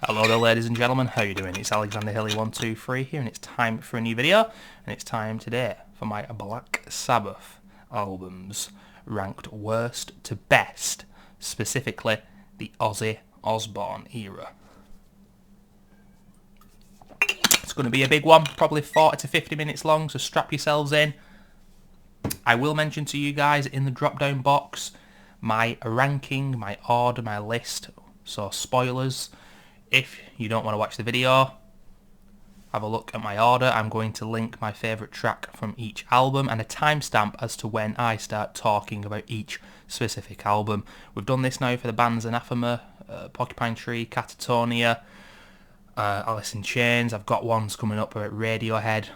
Hello there ladies and gentlemen, how you doing? It's Alexander Hilly123 here and it's time for a new video, and it's time today for my Black Sabbath albums ranked worst to best, specifically the Ozzy Osbourne era. It's going to be a big one, probably 40 to 50 minutes long, so strap yourselves in. I will mention to you guys in the drop down box my ranking, my order, my list, so spoilers. If you don't want to watch the video, have a look at my order. I'm going to link my favourite track from each album and a timestamp as to when I start talking about each specific album. We've done this now for the bands Anathema, Porcupine Tree, Catatonia, Alice in Chains. I've got ones coming up about Radiohead,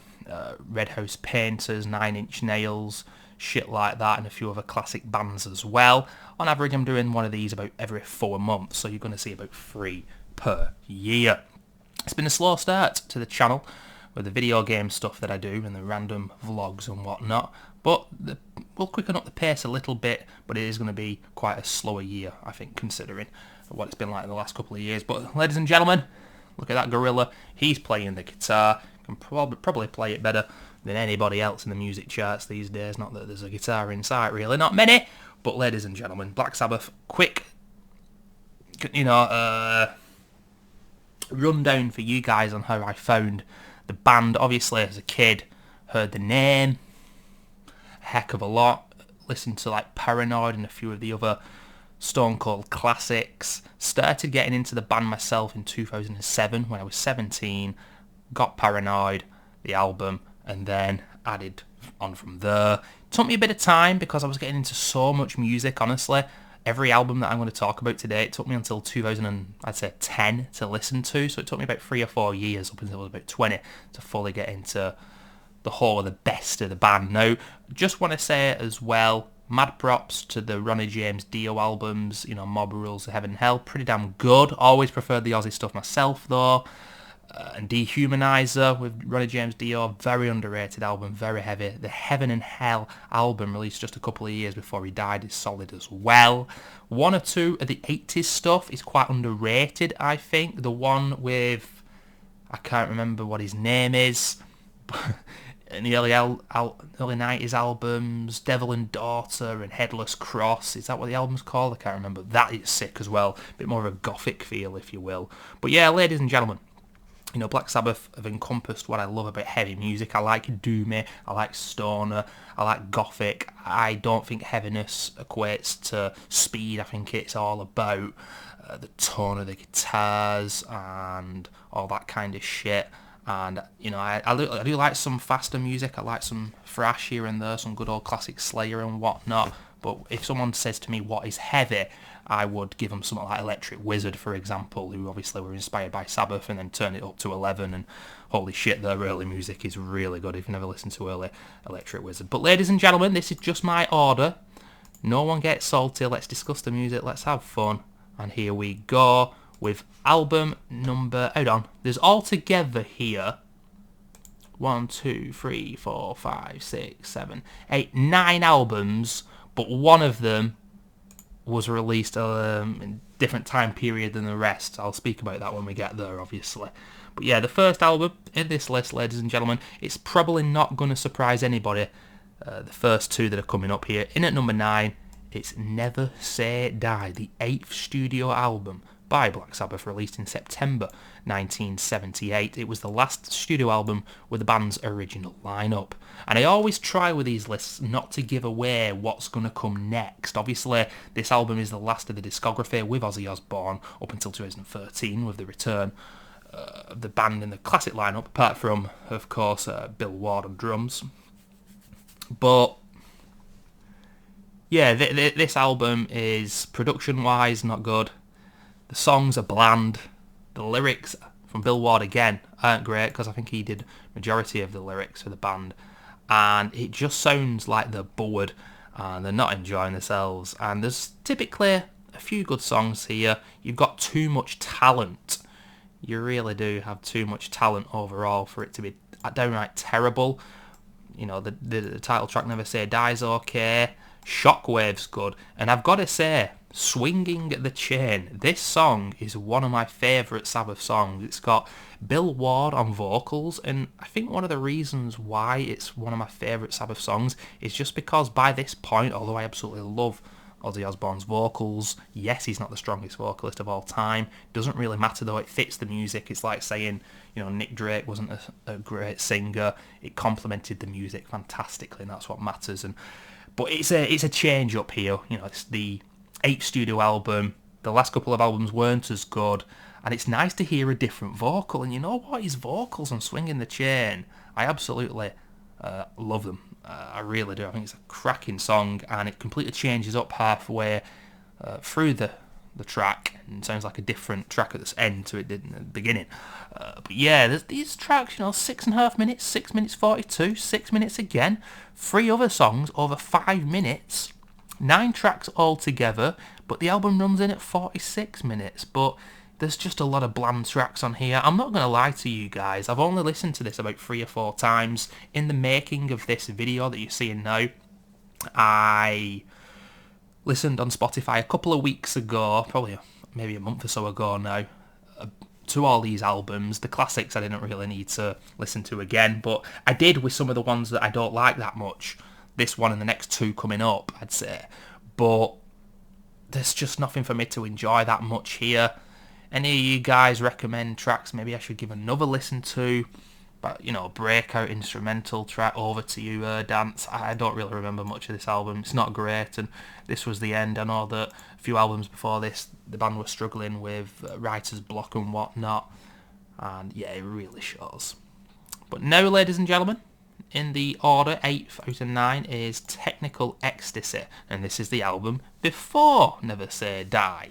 Red House Painters, Nine Inch Nails, shit like that, and a few other classic bands as well. On average, I'm doing one of these about every 4 months, so you're going to see about 3 per year. It's been a slow start to the channel with the video game stuff that I do and the random vlogs and whatnot, but we'll quicken up the pace a little bit, but it is going to be quite a slower year, I think, considering what it's been like in the last couple of years. But ladies and gentlemen, look at that gorilla. He's playing the guitar, can probably play it better than anybody else in the music charts these days. Not that there's a guitar in sight, really, not many, but ladies and gentlemen, Black Sabbath, quick, rundown for you guys on how I found the band. Obviously, as a kid, heard the name a heck of a lot, listened to like Paranoid and a few of the other Stone Cold classics. Started getting into the band myself in 2007 when I was 17, got Paranoid, the album, and then added on from there. Took me a bit of time because I was getting into so much music, honestly. Every album that I'm going to talk about today, it took me until 2010 to listen to, so it took me about 3 or 4 years, up until I was about 20, to fully get into the whole of the best of the band. Now, just want to say as well, mad props to the Ronnie James Dio albums, Mob Rules of Heaven and Hell, pretty damn good. Always preferred the Ozzy stuff myself, though. And Dehumanizer with Ronnie James Dio, very underrated album, very heavy. The Heaven and Hell album, released just a couple of years before he died, is solid as well. 1 or 2 of the 80s stuff is quite underrated, I think. The one with, I can't remember what his name is, in the early 90s albums, Devil and Daughter and Headless Cross, is that what the album's called? I can't remember. That is sick as well. A bit more of a gothic feel, if you will. But yeah, ladies and gentlemen, Black Sabbath have encompassed what I love about heavy music. I like doomy, I like stoner, I like gothic. I don't think heaviness equates to speed. I think it's all about the tone of the guitars and all that kind of shit. And, I do like some faster music. I like some thrash here and there, some good old classic Slayer and whatnot. But if someone says to me what is heavy, I would give them something like Electric Wizard, for example, who obviously were inspired by Sabbath and then turned it up to 11, and holy shit, their early music is really good if you've never listened to early Electric Wizard. But ladies and gentlemen, this is just my order. No one gets salty, let's discuss the music, let's have fun, and here we go with album number, hold on, there's altogether here 1, 2, 3, 4, 5, 6, 7, 8, 9 albums, but one of them was released in a different time period than the rest. I'll speak about that when we get there, obviously. But yeah, the first album in this list, ladies and gentlemen, it's probably not going to surprise anybody. The first 2 that are coming up here. In at number 9, it's Never Say Die, the 8th studio album by Black Sabbath, released in September 1978. It was the last studio album with the band's original lineup. And I always try with these lists not to give away what's going to come next. Obviously, this album is the last of the discography with Ozzy Osbourne up until 2013, with the return of the band in the classic lineup, apart from, of course, Bill Ward on drums. But yeah, this album is, production-wise, not good. The songs are bland. The lyrics from Bill Ward, again, aren't great, because I think he did majority of the lyrics for the band. And it just sounds like they're bored and they're not enjoying themselves. And there's typically a few good songs here. You've got too much talent. You really do have too much talent overall for it to be downright terrible. The title track, Never Say Die, is okay. Shockwave's good. And I've got to say, Swinging the Chain, this song is one of my favourite Sabbath songs. It's got Bill Ward on vocals, and I think one of the reasons why it's one of my favourite Sabbath songs is just because by this point, although I absolutely love Ozzy Osbourne's vocals, yes, he's not the strongest vocalist of all time. Doesn't really matter though, it fits the music. It's like saying, Nick Drake wasn't a great singer. It complemented the music fantastically, and that's what matters. But it's a change up here. It's the 8th studio album. The last couple of albums weren't as good, and it's nice to hear a different vocal. And you know what? His vocals on Swinging the Chain, I absolutely love them. I really do. I think it's a cracking song, and it completely changes up halfway through the track, and sounds like a different track at the end to it did in the beginning. But yeah, there's these tracks, 6.5 minutes, 6 minutes 42, 6 minutes again, 3 other songs over 5 minutes, 9 tracks altogether, but the album runs in at 46 minutes. But there's just a lot of bland tracks on here. I'm not going to lie to you guys, I've only listened to this about 3 or 4 times. In the making of this video that you're seeing now, I listened on Spotify a couple of weeks ago, probably maybe a month or so ago now, to all these albums. The classics I didn't really need to listen to again, but I did with some of the ones that I don't like that much. This one and the next 2 coming up, I'd say. But there's just nothing for me to enjoy that much here. Any of you guys recommend tracks maybe I should give another listen to? But, breakout instrumental track, Over to You, Dance. I don't really remember much of this album. It's not great, and this was the end. I know that a few albums before this, the band was struggling with writer's block and whatnot. And yeah, it really shows. But now, ladies and gentlemen, in the order, 8th out of 9 is Technical Ecstasy. And this is the album before Never Say Die.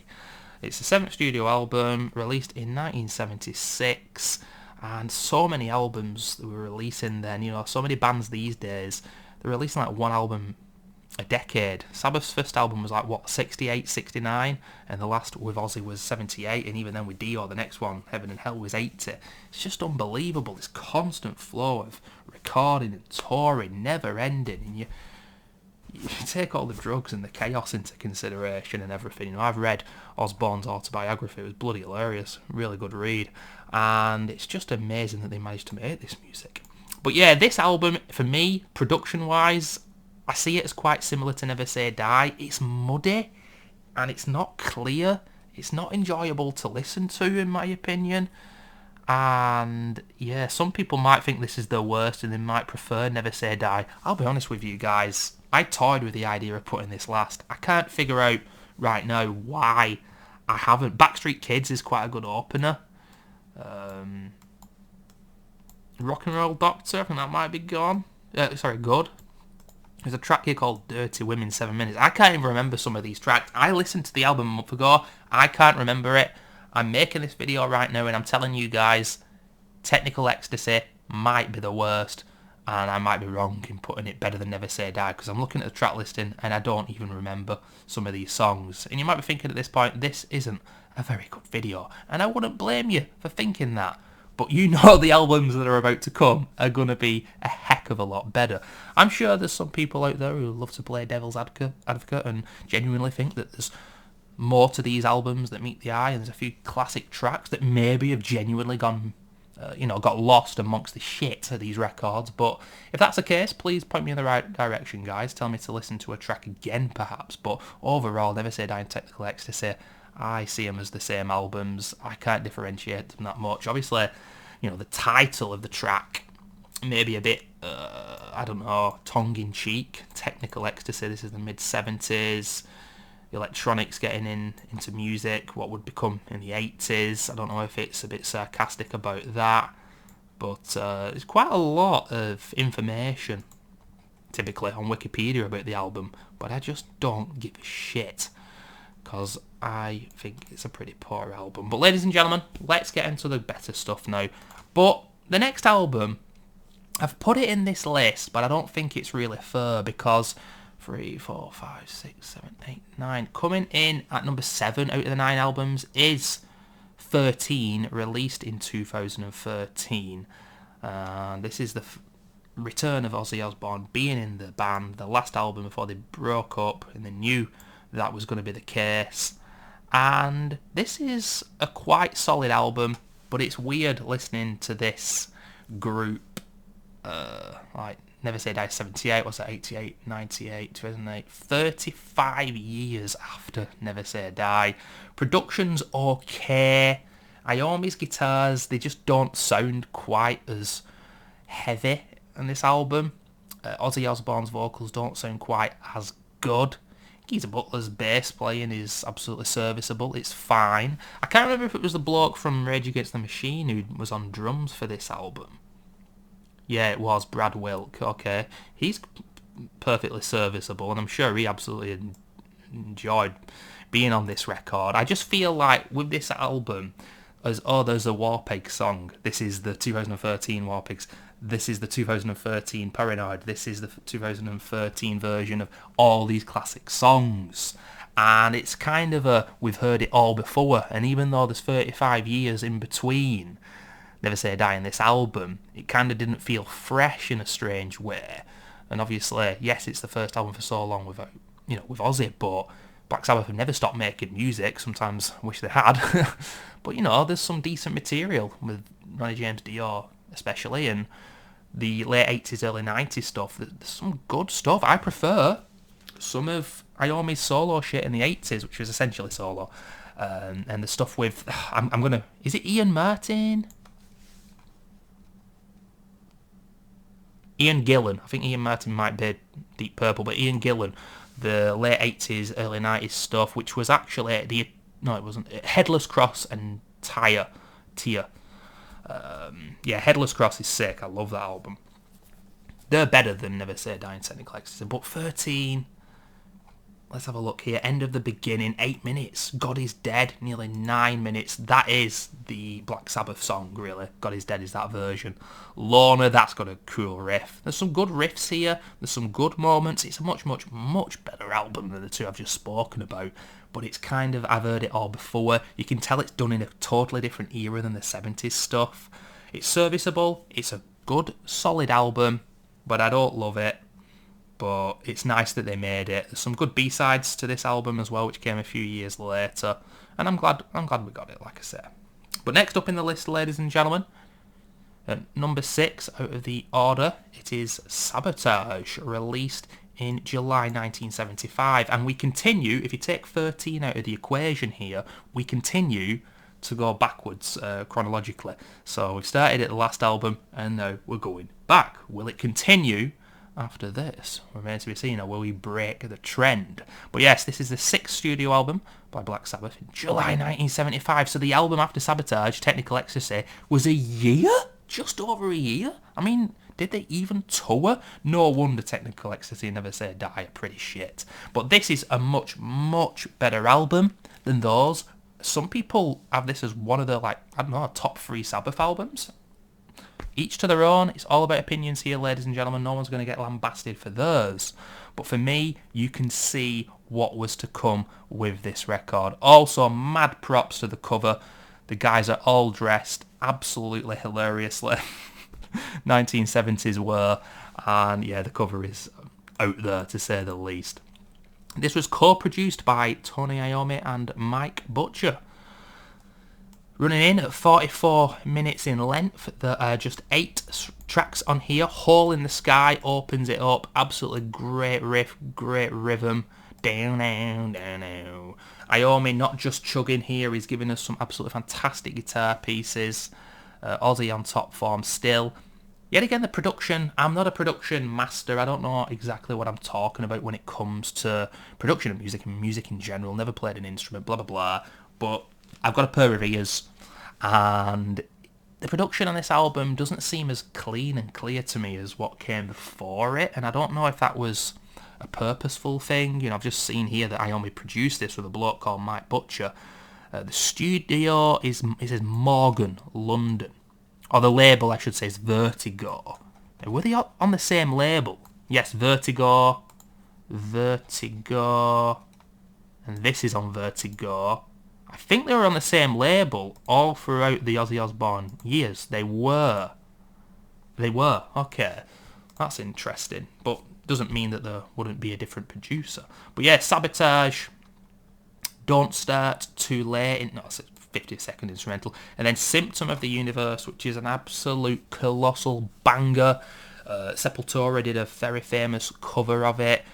It's the 7th studio album, released in 1976. And so many albums that were releasing then, so many bands these days, they're releasing like one album a decade. Sabbath's first album was like, 68, 69, and the last with Ozzy was 78, and even then with Dio, the next one, Heaven and Hell, was 80. It's just unbelievable, this constant flow of recording and touring, never ending, and you take all the drugs and the chaos into consideration and everything. I've read Osbourne's autobiography. It was bloody hilarious. Really good read. And it's just amazing that they managed to make this music. But yeah, this album, for me, production-wise, I see it as quite similar to Never Say Die. It's muddy, and it's not clear. It's not enjoyable to listen to, in my opinion. And yeah, some people might think this is the worst, and they might prefer Never Say Die. I'll be honest with you guys, I toyed with the idea of putting this last. I can't figure out right now why I haven't. Backstreet Kids is quite a good opener. Rock and Roll Doctor, I think that might be good. There's a track here called Dirty Women 7 Minutes. I can't even remember some of these tracks. I listened to the album a month ago. I can't remember it. I'm making this video right now and I'm telling you guys, Technical Ecstasy might be the worst. And I might be wrong in putting it better than Never Say Die, because I'm looking at the track listing and I don't even remember some of these songs. And you might be thinking at this point, this isn't a very good video. And I wouldn't blame you for thinking that. But you know the albums that are about to come are going to be a heck of a lot better. I'm sure there's some people out there who love to play devil's advocate and genuinely think that there's more to these albums that meet the eye, and there's a few classic tracks that maybe have genuinely gone, got lost amongst the shit of these records. But if that's the case, please point me in the right direction, guys. Tell me to listen to a track again, perhaps. But overall, Never Say Die and Technical Ecstasy, I see them as the same albums. I can't differentiate them that much. Obviously, the title of the track may be a bit, tongue-in-cheek. Technical Ecstasy, this is the mid-70s. Electronics getting into music, what would become in the 80s. I don't know if it's a bit sarcastic about that, but there's quite a lot of information typically on Wikipedia about the album, but I just don't give a shit because I think it's a pretty poor album. But ladies and gentlemen, let's get into the better stuff now. But the next album, I've put it in this list, but I don't think it's really fair because 3, 4, 5, 6, 7, 8, 9. Coming in at number 7 out of the 9 albums is 13, released in 2013. This is the return of Ozzy Osbourne, being in the band, the last album before they broke up, and they knew that was going to be the case. And this is a quite solid album, but it's weird listening to this group, like Never Say Die 78, what's that, 88, 98, 2008, 35 years after Never Say Die. Production's okay. Iommi's guitars, they just don't sound quite as heavy on this album. Ozzy Osbourne's vocals don't sound quite as good. Geezer Butler's bass playing is absolutely serviceable. It's fine. I can't remember if it was the bloke from Rage Against the Machine who was on drums for this album. Yeah, it was Brad Wilk. Okay, he's perfectly serviceable, and I'm sure he absolutely enjoyed being on this record. I just feel like with this album, there's a Warpig song. This is the 2013 Warpigs. This is the 2013 Paranoid. This is the 2013 version of all these classic songs. And it's kind of we've heard it all before. And even though there's 35 years in between Never Say Die and this album, it kind of didn't feel fresh in a strange way. And obviously, yes, it's the first album for so long with Ozzy, but Black Sabbath have never stopped making music. Sometimes wish they had. But, there's some decent material with Ronnie James Dio especially, and the late 80s, early 90s stuff. There's some good stuff. I prefer some of Iommi's solo shit in the 80s, which was essentially solo. And the stuff with... Is it Ian Martin? Ian Gillan. I think Ian Martin might be Deep Purple, but Ian Gillan, the late 80s, early 90s stuff, which was actually it wasn't. Headless Cross and Tier. Headless Cross is sick. I love that album. They're better than Never Say Die and Technical Ecstasy. But 13, let's have a look here. End of the Beginning, 8 minutes. God is Dead, nearly 9 minutes. That is the Black Sabbath song, really. God is Dead is that version. Lorna, that's got a cool riff. There's some good riffs here. There's some good moments. It's a much, much, much better album than the two I've just spoken about. But it's kind of, I've heard it all before. You can tell it's done in a totally different era than the 70s stuff. It's serviceable. It's a good, solid album, but I don't love it. But it's nice that they made it. There's some good B-sides to this album as well, which came a few years later. And I'm glad we got it, like I said. But next up in the list, ladies and gentlemen, at number 6 out of the order, it is Sabotage, released in July 1975. And we continue, if you take 13 out of the equation here, we continue to go backwards chronologically. So we've started at the last album, and now we're going back. Will it continue after this? Remains to be seen, or will we break the trend? But yes, this is the 6th studio album by Black Sabbath in July 1975. So the album after Sabotage, Technical Ecstasy, was a year? Just over a year? I mean, did they even tour? No wonder Technical Ecstasy and Never Say Die are pretty shit. But this is a much, much better album than those. Some people have this as one of the, top 3 Sabbath albums. Each to their own. It's all about opinions here, ladies and gentlemen. No one's going to get lambasted for theirs. But for me, you can see what was to come with this record. Also, mad props to the cover. The guys are all dressed absolutely hilariously. 1970s were. And yeah, the cover is out there, to say the least. This was co-produced by Tony Iommi and Mike Butcher. Running in at 44 minutes in length. There are just 8 tracks on here. Hole in the Sky opens it up. Absolutely great riff, great rhythm. Down, down, down, down. Iommi not just chugging here. He's giving us some absolutely fantastic guitar pieces. Ozzy on top form still. Yet again, the production. I'm not a production master. I don't know exactly what I'm talking about when it comes to production of music and music in general. Never played an instrument, blah, blah, blah. But I've got a pair of ears, and the production on this album doesn't seem as clean and clear to me as what came before it, and I don't know if that was a purposeful thing. I've just seen here that Iommi produced this with a bloke called Mike Butcher. The studio is in Morgan, London. Or the label, I should say, is Vertigo. Now, were they on the same label? Yes, Vertigo, and this is on Vertigo. I think they were on the same label all throughout the Ozzy Osbourne years. They were. Okay. That's interesting, but doesn't mean that there wouldn't be a different producer. But yeah, Sabotage, Don't Start Too Late, no, it's a 50-second instrumental, and then Symptom of the Universe, which is an absolute colossal banger. Sepultura did a very famous cover of it.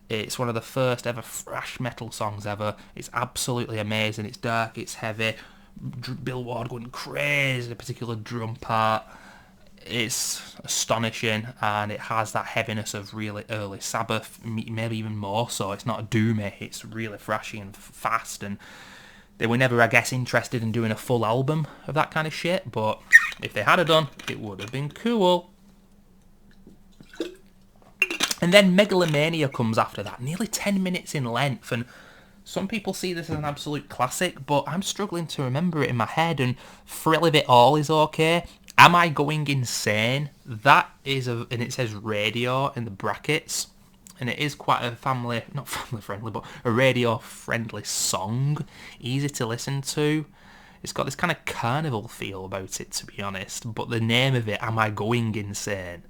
It's one of the first ever thrash metal songs ever. It's absolutely amazing. It's dark, it's heavy. Bill Ward going crazy, a particular drum part. It's astonishing, and it has that heaviness of really early Sabbath, maybe even more so. It's not doomy, it's really thrashy and fast, and they were never, I guess, interested in doing a full album of that kind of shit, but if they had done, it would have been cool. And then Megalomania comes after that, nearly 10 minutes in length, and some people see this as an absolute classic, but I'm struggling to remember it in my head, and Thrill of It All is okay. Am I Going Insane? That is and it says radio in the brackets, and it is quite a not family friendly, but a radio friendly song, easy to listen to. It's got this kind of carnival feel about it, to be honest, but the name of it, Am I Going Insane,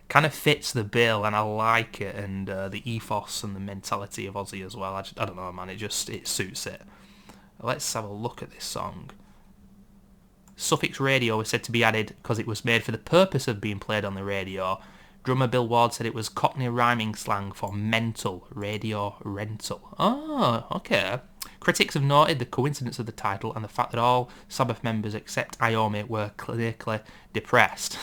kind of fits the bill, and I like it, and the ethos and the mentality of Ozzy as well. I don't know, man, it suits it. Let's have a look at this song. Suffix radio was said to be added because it was made for the purpose of being played on the radio. Drummer Bill Ward said it was Cockney rhyming slang for mental radio rental. Oh, okay. Critics have noted the coincidence of the title and the fact that all Sabbath members except Iommi were clinically depressed.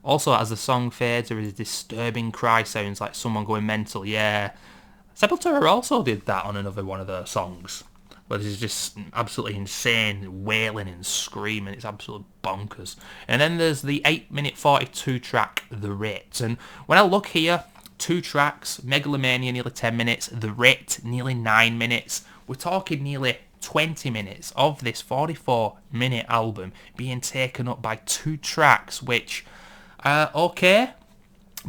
Also, as the song fades, there is a disturbing cry sounds like someone going mental. Yeah. Sepultura also did that on another one of their songs, where there's just absolutely insane wailing and screaming. It's absolute bonkers. And then there's the 8-minute 42 track, The Writ. And when I look here, 2 tracks, Megalomania nearly 10 minutes, The Writ nearly 9 minutes. We're talking nearly 20 minutes of this 44-minute album being taken up by 2 tracks, which are okay,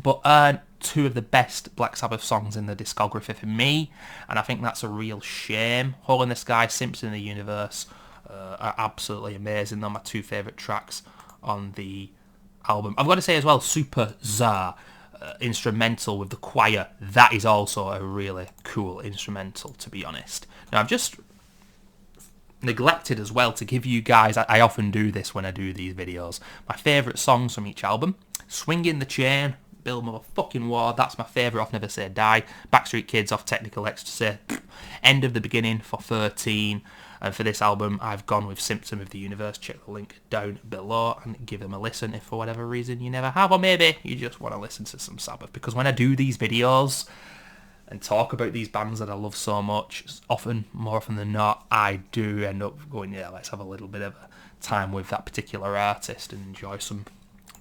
but aren't 2 of the best Black Sabbath songs in the discography for me, and I think that's a real shame. Hole in the Sky, Symptom of the Universe are absolutely amazing. They're my 2 favourite tracks on the album. I've got to say as well, Super Czar instrumental with the choir, that is also a really cool instrumental, to be honest. Now, I've just neglected as well to give you guys, I often do this when I do these videos, my favourite songs from each album. Swinging the Chain, Bill motherfucking Ward, that's my favourite off Never Say Die. Backstreet Kids off Technical Ecstasy. End of the Beginning for 13. And for this album, I've gone with Symptom of the Universe. Check the link down below and give them a listen if for whatever reason you never have, or maybe you just want to listen to some Sabbath. Because when I do these videos and talk about these bands that I love so much, more often than not, I do end up going, yeah, let's have a little bit of a time with that particular artist and enjoy some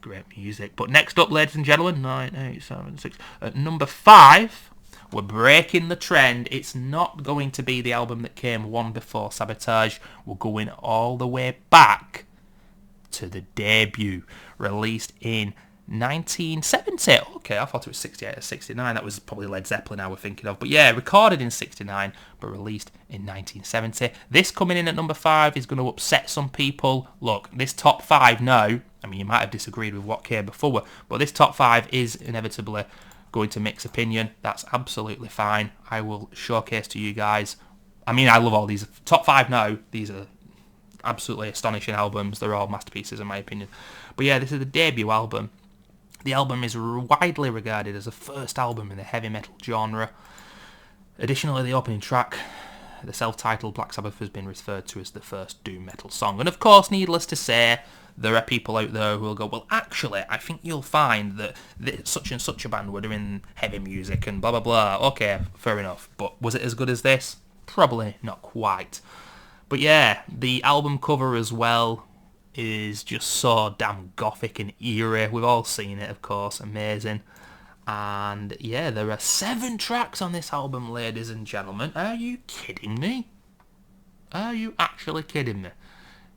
great music. But next up, ladies and gentlemen, 9, 8, 7, 6, at number 5, we're breaking the trend. It's not going to be the album that came one before Sabotage. We're going all the way back to the debut, released in 1970. Okay, I thought it was 68 or 69. That was probably Led Zeppelin I was thinking of. But yeah, recorded in 69, but released in 1970. This coming in at number 5 is going to upset some people. Look, this top 5 now, I mean, you might have disagreed with what came before, but this top 5 is inevitably going to mix opinion. That's absolutely fine. I will showcase to you guys. I mean, I love all these. Top 5 now, these are absolutely astonishing albums. They're all masterpieces in my opinion. But yeah, this is the debut album. The album is widely regarded as the first album in the heavy metal genre. Additionally, the opening track, the self-titled Black Sabbath, has been referred to as the first doom metal song. And of course, needless to say, there are people out there who will go, well, actually, I think you'll find that such and such a band were doing heavy music and blah, blah, blah. Okay, fair enough. But was it as good as this? Probably not quite. But yeah, the album cover as well is just so damn gothic and eerie. We've all seen it, of course. Amazing. And yeah, there are 7 tracks on this album, ladies and gentlemen. Are you kidding me? Are you actually kidding me?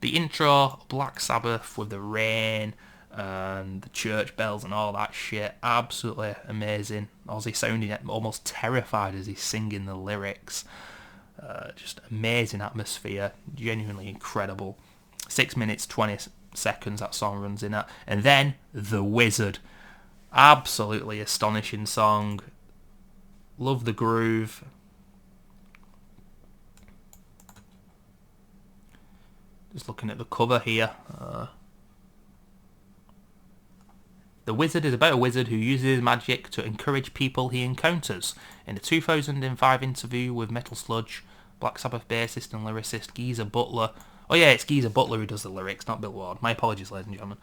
The intro, Black Sabbath with the rain and the church bells and all that shit, absolutely amazing. Ozzy sounding almost terrified as he's singing the lyrics. Just amazing atmosphere, genuinely incredible. 6 minutes, 20 seconds that song runs in at. And then, The Wizard. Absolutely astonishing song. Love the groove. Just looking at the cover here. The Wizard is about a wizard who uses his magic to encourage people he encounters. In a 2005 interview with Metal Sludge, Black Sabbath bassist and lyricist Geezer Butler... Oh yeah, it's Geezer Butler who does the lyrics, not Bill Ward. My apologies, ladies and gentlemen.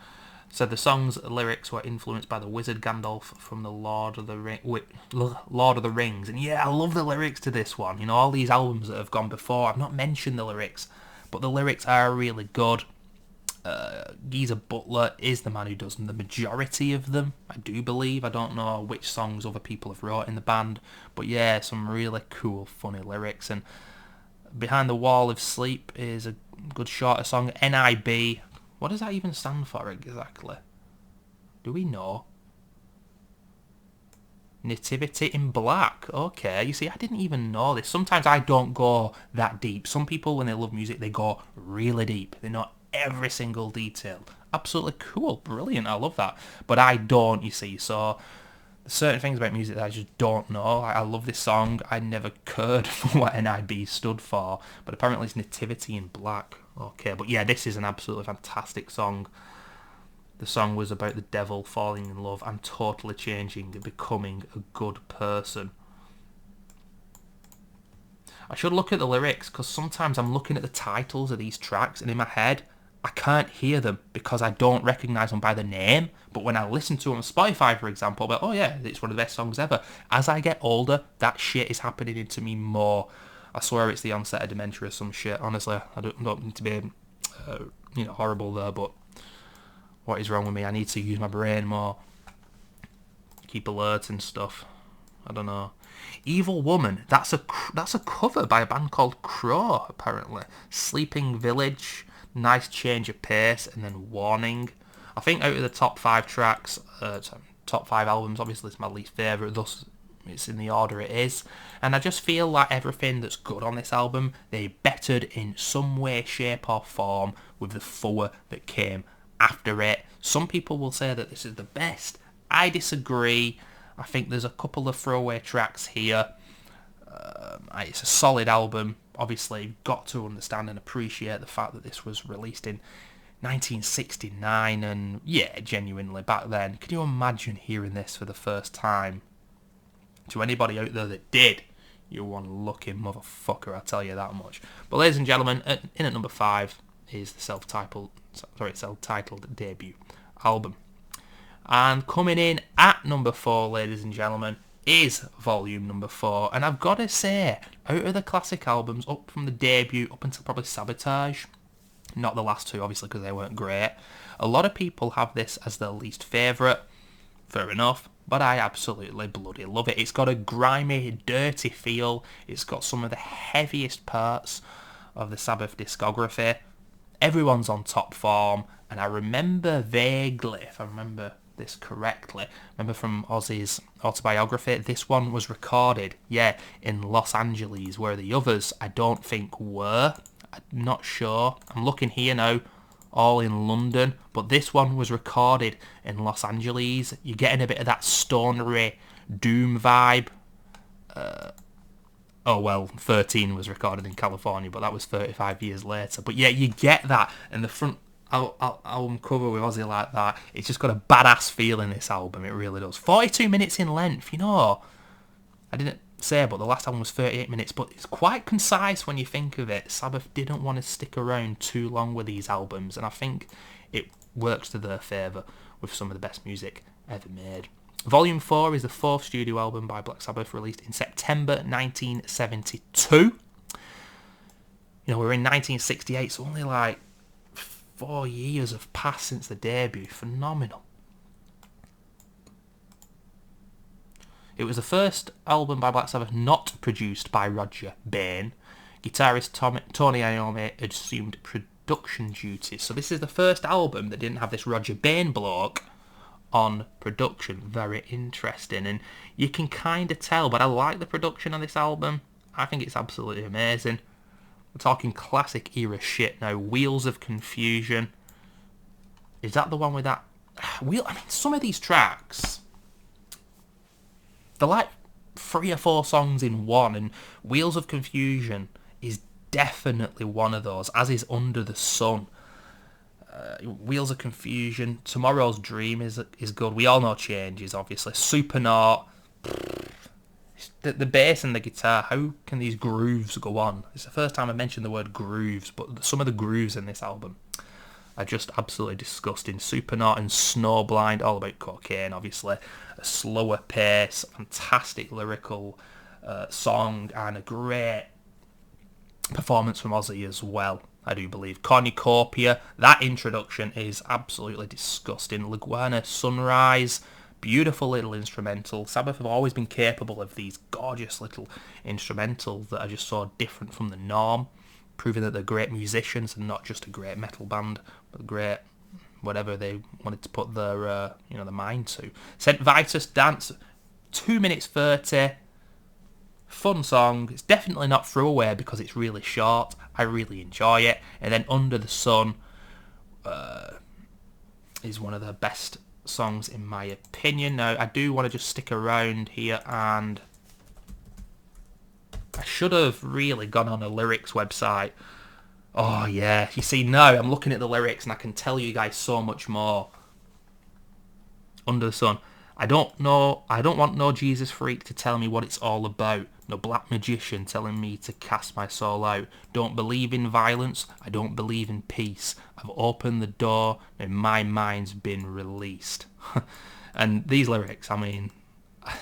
Said the song's lyrics were influenced by the wizard Gandalf from the Lord of the Rings. And yeah, I love the lyrics to this one. You know, all these albums that have gone before, I've not mentioned the lyrics, but the lyrics are really good. Geezer Butler is the man who does the majority of them, I do believe. I don't know which songs other people have wrote in the band, but yeah, some really cool, funny lyrics. And Behind the Wall of Sleep is a good shorter song. NIB, what does that even stand for exactly? Do we know? Nativity in Black. Okay, you see, I didn't even know this. Sometimes I don't go that deep. Some people, when they love music, they go really deep. They know every single detail. Absolutely cool, brilliant, I love that. But I don't, you see, so there's certain things about music that I just don't know. I love this song. I never cared for what NIB stood for, but apparently it's Nativity in Black. Okay, but yeah, this is an absolutely fantastic song. The song was about the devil falling in love and totally changing and becoming a good person. I should look at the lyrics, because sometimes I'm looking at the titles of these tracks and in my head I can't hear them because I don't recognise them by the name. But when I listen to them on Spotify, for example, I'm like, oh yeah, it's one of the best songs ever. As I get older, that shit is happening to me more. I swear it's the onset of dementia or some shit. Honestly, I don't need to be horrible there, but what is wrong with me? I need to use my brain more. Keep alert and stuff. I don't know. Evil Woman. That's a cover by a band called Crow, apparently. Sleeping Village. Nice change of pace, and then Warning. I think out of the top 5 tracks, top 5 albums, obviously it's my least favourite, thus it's in the order it is. And I just feel like everything that's good on this album, they bettered in some way, shape or form with the 4 that came after it. Some people will say that this is the best. I disagree. I think there's a couple of throwaway tracks here. It's a solid album. Obviously, you've got to understand and appreciate the fact that this was released in 1969, and yeah, genuinely, back then, can you imagine hearing this for the first time? To anybody out there that did, you're one lucky motherfucker, I tell you that much. But ladies and gentlemen, in at number 5 is the self-titled debut album. And coming in at number 4, ladies and gentlemen, is volume number 4. And I've got to say, out of the classic albums, up from the debut up until probably Sabotage, not the last 2 obviously because they weren't great, a lot of people have this as their least favourite. Fair enough, but I absolutely bloody love it. It's got a grimy, dirty feel. It's got some of the heaviest parts of the Sabbath discography. Everyone's on top form, and I remember vaguely, if I remember this correctly, remember from Ozzy's autobiography, this one was recorded, in Los Angeles, where the others I don't think were. I'm not sure. I'm looking here now, all in London, but this one was recorded in Los Angeles. You're getting a bit of that stonery doom vibe. 13 was recorded in California, but that was 35 years later. But yeah, you get that, and the front album cover with Ozzy like that, it's just got a badass feel in this album, it really does. 42 minutes in length, I didn't say, but the last album was 38 minutes, but it's quite concise when you think of it. Sabbath didn't want to stick around too long with these albums, and I think it works to their favour with some of the best music ever made. Volume 4 is the 4th studio album by Black Sabbath, released in September 1972. We're in 1968, so only like 4 years have passed since the debut. Phenomenal. It was the first album by Black Sabbath not produced by Roger Bain. Guitarist Tony Iommi had assumed production duties. So this is the first album that didn't have this Roger Bain bloke on production. Very interesting. And you can kind of tell, but I like the production on this album. I think it's absolutely amazing. We're talking classic era shit now. Wheels of Confusion. Is that the one with that wheel? I mean, some of these tracks, they're like 3 or 4 songs in one, and Wheels of Confusion is definitely one of those, as is Under the Sun. Wheels of Confusion, Tomorrow's Dream is good. We all know Changes, obviously. Supernaut, the bass and the guitar, how can these grooves go on? It's the first time I mentioned the word grooves, but some of the grooves in this album are just absolutely disgusting. Supernaut and Snowblind, all about cocaine, obviously. A slower pace, fantastic lyrical song, and a great performance from Ozzy as well, I do believe. Cornucopia, that introduction is absolutely disgusting. Laguna Sunrise, beautiful little instrumental. Sabbath have always been capable of these gorgeous little instrumentals that are just so different from the norm, proving that they're great musicians and not just a great metal band, but great whatever they wanted to put their their mind to. St. Vitus Dance, 2 minutes 30. Fun song. It's definitely not throwaway because it's really short. I really enjoy it. And then Under the Sun is one of the best songs in my opinion. Now, I do want to just stick around here, and I should have really gone on a lyrics website. Oh yeah, you see now I'm looking at the lyrics and I can tell you guys so much more. Under the Sun. I don't want no Jesus freak to tell me what it's all about. No black magician telling me to cast my soul out. Don't believe in violence. I don't believe in peace. I've opened the door and my mind's been released. And these lyrics, I mean,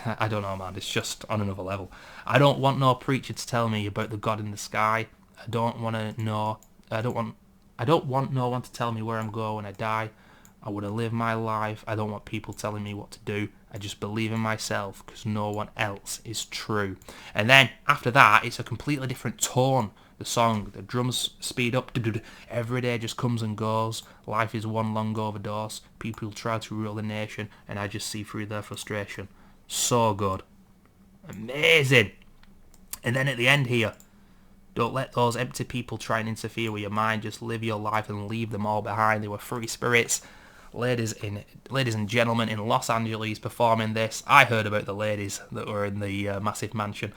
I don't know, man. It's just on another level. I don't want no preacher to tell me about the God in the sky. I don't want no one to tell me where I'm going when I die. I want to live my life. I don't want people telling me what to do. I just believe in myself because no one else is true. And then after that, it's a completely different tone. The song, the drums speed up. Every day just comes and goes. Life is one long overdose. People try to rule the nation, and I just see through their frustration. So good. Amazing. And then at the end here, don't let those empty people try and interfere with your mind. Just live your life and leave them all behind. They were free spirits. Ladies and gentlemen in Los Angeles performing this. I heard about the ladies that were in the massive mansion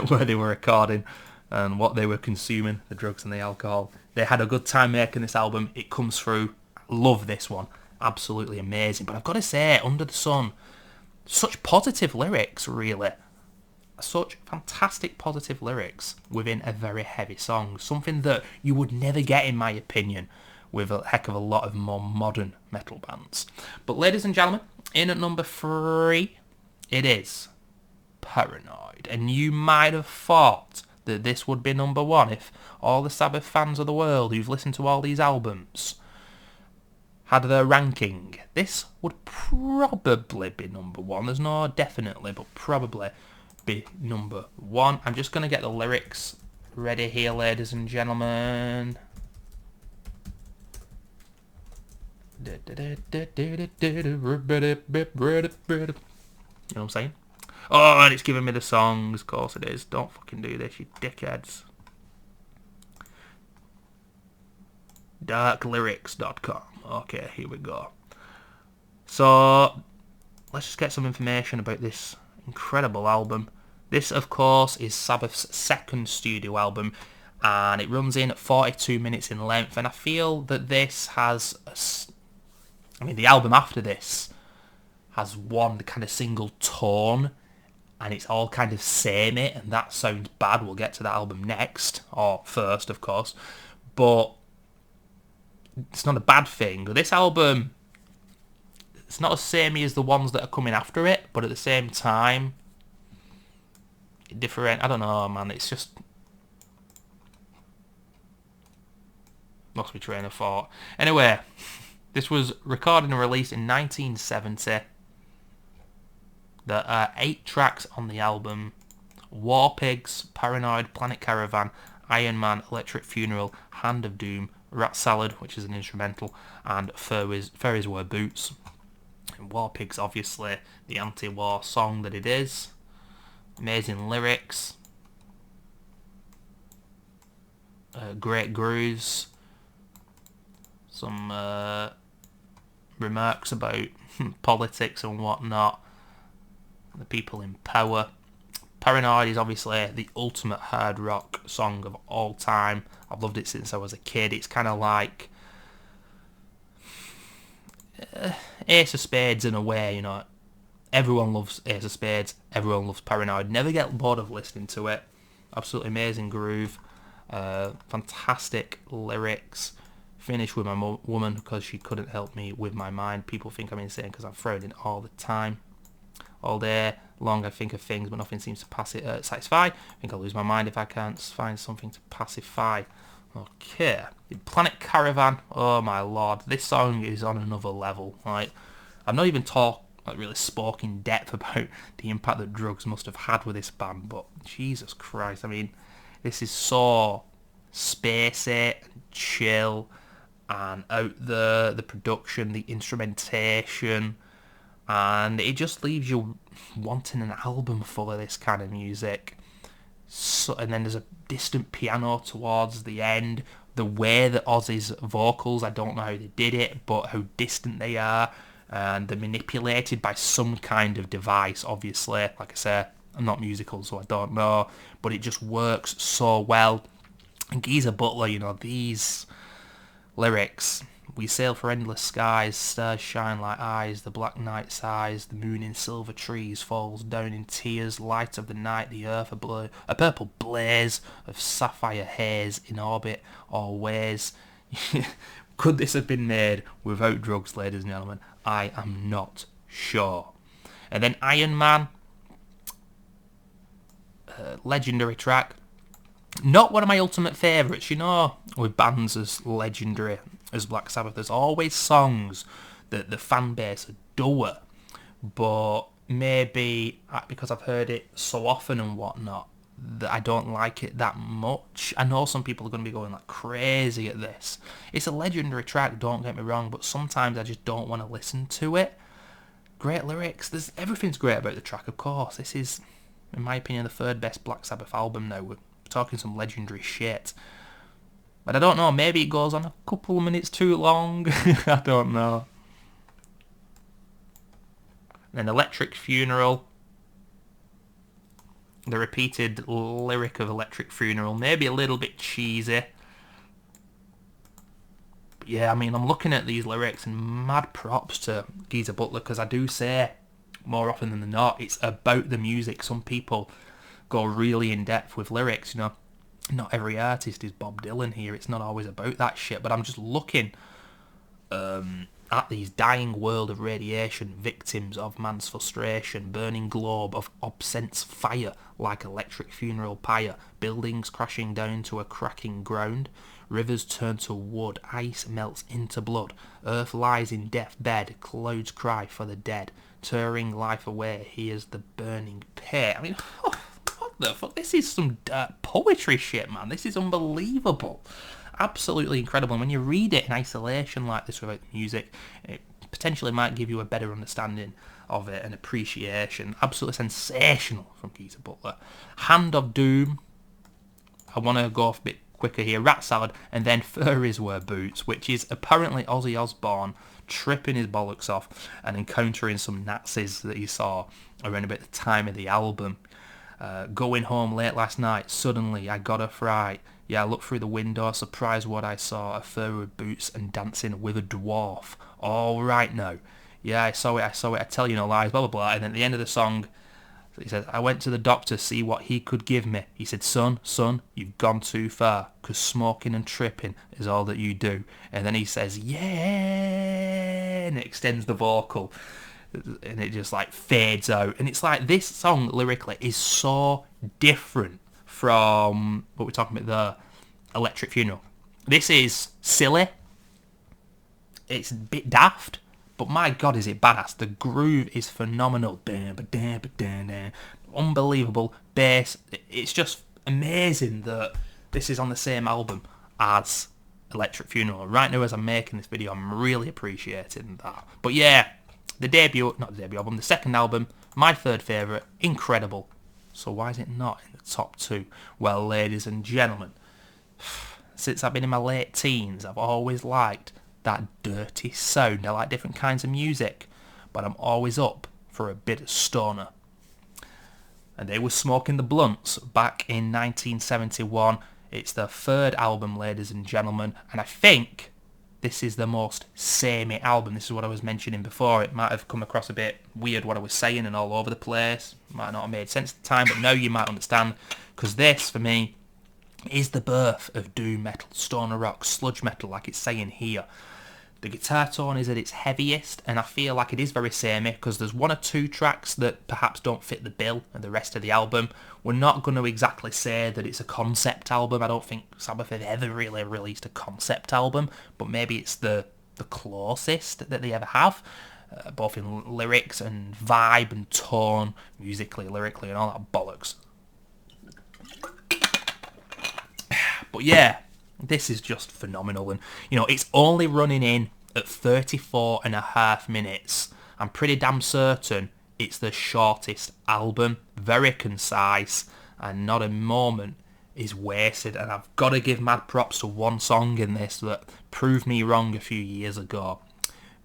where they were recording and what they were consuming, the drugs and the alcohol. They had a good time making this album. It comes through. Love this one. Absolutely amazing. But I've got to say, Under the Sun, such positive lyrics, really. Such fantastic positive lyrics within a very heavy song. Something that you would never get, in my opinion, with a heck of a lot of more modern metal bands. But ladies and gentlemen, in at number 3, it is Paranoid. And you might have thought that this would be number 1 if all the Sabbath fans of the world who've listened to all these albums had their ranking. This would probably be number 1. There's no definitely, but probably be number 1. I'm just going to get the lyrics ready here, ladies and gentlemen. You know what I'm saying? Oh, and it's giving me the songs. Of course it is. Don't fucking do this, you dickheads. Darklyrics.com. Okay, here we go. So, let's just get some information about this incredible album. This, of course, is Sabbath's second studio album, and it runs in at 42 minutes in length, and I feel that this has the album after this has one kind of single tone, and it's all kind of samey, and that sounds bad. We'll get to that album next, or first, of course, but it's not a bad thing. This album, it's not as samey as the ones that are coming after it, but at the same time, different. I don't know, man. It's just lost my train of thought. Anyway, this was recorded and released in 1970. There are 8 tracks on the album: War Pigs, Paranoid, Planet Caravan, Iron Man, Electric Funeral, Hand of Doom, Rat Salad, which is an instrumental, and Fairies Wear Boots. And War Pigs, obviously, the anti-war song that it is. Amazing lyrics. Great grooves. Some remarks about politics and whatnot. the people in power. Paranoid is obviously the ultimate hard rock song of all time. I've loved it since I was a kid. It's kind of like Ace of Spades in a way, you know. Everyone loves Ace of Spades. Everyone loves Paranoid. Never get bored of listening to it. Absolutely amazing groove. Fantastic lyrics. Finish with my woman because she couldn't help me with my mind. People think I'm insane because I'm thrown in all the time. All day long I think of things but nothing seems to satisfy. I think I'll lose my mind if I can't find something to pacify. Okay. Planet Caravan. Oh my lord. This song is on another level. Like, I've not even really spoke in depth about the impact that drugs must have had with this band, but Jesus Christ, I mean, this is so spacey and chill and out there, the production, the instrumentation, and it just leaves you wanting an album full of this kind of music. So, and then there's a distant piano towards the end. The way that Ozzy's vocals, I don't know how they did it, but how distant they are, and they're manipulated by some kind of device, obviously. Like I say, I'm not musical, so I don't know, but it just works so well. And Geezer Butler, you know, these lyrics: we sail for endless skies, stars shine like eyes, the black night sighs, the moon in silver trees falls down in tears, light of the night, the earth a purple blaze of sapphire haze, in orbit always. Could this have been made without drugs, ladies and gentlemen? I am not sure. And then Iron Man, legendary track. Not one of my ultimate favourites, you know, with bands as legendary as Black Sabbath. There's always songs that the fan base adore, but maybe because I've heard it so often and whatnot, that I don't like it that much. I know some people are going to be going like crazy at this. It's a legendary track, don't get me wrong, but sometimes I just don't want to listen to it. Great lyrics. Everything's great about the track, of course. This is, in my opinion, the third best Black Sabbath album now. We're talking some legendary shit. But I don't know, maybe it goes on a couple of minutes too long. I don't know. And then Electric Funeral. The repeated lyric of Electric Funeral, maybe a little bit cheesy. But yeah, I mean, I'm looking at these lyrics and mad props to Geezer Butler, because I do say, more often than not, it's about the music. Some people go really in depth with lyrics, you know. Not every artist is Bob Dylan here. It's not always about that shit, but I'm just looking at these dying world of radiation, victims of man's frustration, burning globe of absence fire, like electric funeral pyre, buildings crashing down to a cracking ground, rivers turn to wood, ice melts into blood, earth lies in deathbed, clouds cry for the dead, tearing life away, here's the burning pit. I mean, what the fuck? This is some poetry shit, man. This is unbelievable. Absolutely incredible. And when you read it in isolation like this without the music, it potentially might give you a better understanding of it and appreciation. Absolutely sensational from Geezer Butler. Hand of Doom. I want to go off a bit quicker here. Rat Salad, and then Furries Wear Boots, which is apparently Ozzy Osbourne tripping his bollocks off and encountering some Nazis that he saw around about the time of the album. Going home late last night, suddenly I got a fright. Yeah, I looked through the window, surprised what I saw, a fur with boots and dancing with a dwarf. All right now. Yeah, I saw it, I tell you no lies, blah, blah, blah. And at the end of the song, he says, I went to the doctor to see what he could give me. He said, son, you've gone too far, 'cause smoking and tripping is all that you do. And then he says, yeah, and it extends the vocal. And it just like fades out. And it's like, this song lyrically is so different from what we're talking about, the Electric Funeral. This is silly. It's a bit daft. But my God, is it badass. The groove is phenomenal. Unbelievable bass. It's just amazing that this is on the same album as Electric Funeral. Right now as I'm making this video, I'm really appreciating that. But yeah, the second album, my third favourite, incredible. So why is it not in the top two? Well, ladies and gentlemen, since I've been in my late teens, I've always liked that dirty sound. I like different kinds of music, but I'm always up for a bit of stoner. and they were Smoking the Blunts back in 1971. It's their third album, ladies and gentlemen, and I think this is the most samey album. This is what I was mentioning before. It might have come across a bit weird what I was saying and all over the place. Might not have made sense at the time, but now you might understand, because this, for me, is the birth of doom metal, stoner rock, sludge metal, like it's saying here. The guitar tone is at its heaviest, and I feel like it is very samey, because there's one or two tracks that perhaps don't fit the bill and the rest of the album. We're not going to exactly say that it's a concept album. I don't think Sabbath have ever really released a concept album, but maybe it's the closest that they ever have, both in lyrics and vibe and tone, musically, lyrically, and all that bollocks. But yeah, this is just phenomenal, and it's only running in at 34 and a half minutes. I'm pretty damn certain it's the shortest album, very concise, and not a moment is wasted. And I've got to give mad props to one song in this that proved me wrong a few years ago.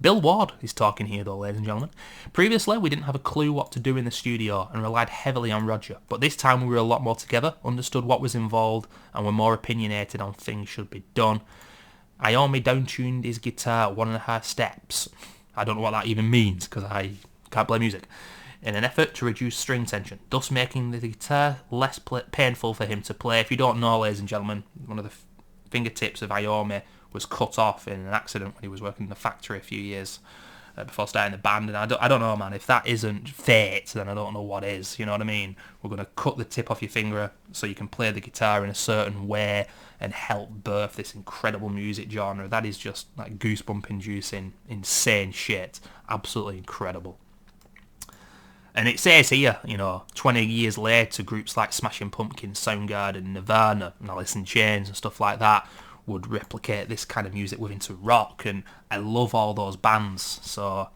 Bill Ward is talking here though, ladies and gentlemen. Previously, we didn't have a clue what to do in the studio and relied heavily on Roger, but this time we were a lot more together, understood what was involved, and were more opinionated on things should be done. Iommi down-tuned his guitar 1.5 steps. I don't know what that even means, because I can't play music. In an effort to reduce string tension, thus making the guitar less painful for him to play. If you don't know, ladies and gentlemen, one of the fingertips of Iommi was cut off in an accident when he was working in the factory a few years before starting the band, and I don't know, man, if that isn't fate, then I don't know what is, you know what I mean? We're going to cut the tip off your finger so you can play the guitar in a certain way and help birth this incredible music genre. That is just like goosebump inducing, insane shit. Absolutely incredible. And it says here, 20 years later, groups like Smashing Pumpkins, Soundgarden, Nirvana, and Alice in Chains and stuff like that would replicate this kind of music into rock, and I love all those bands. So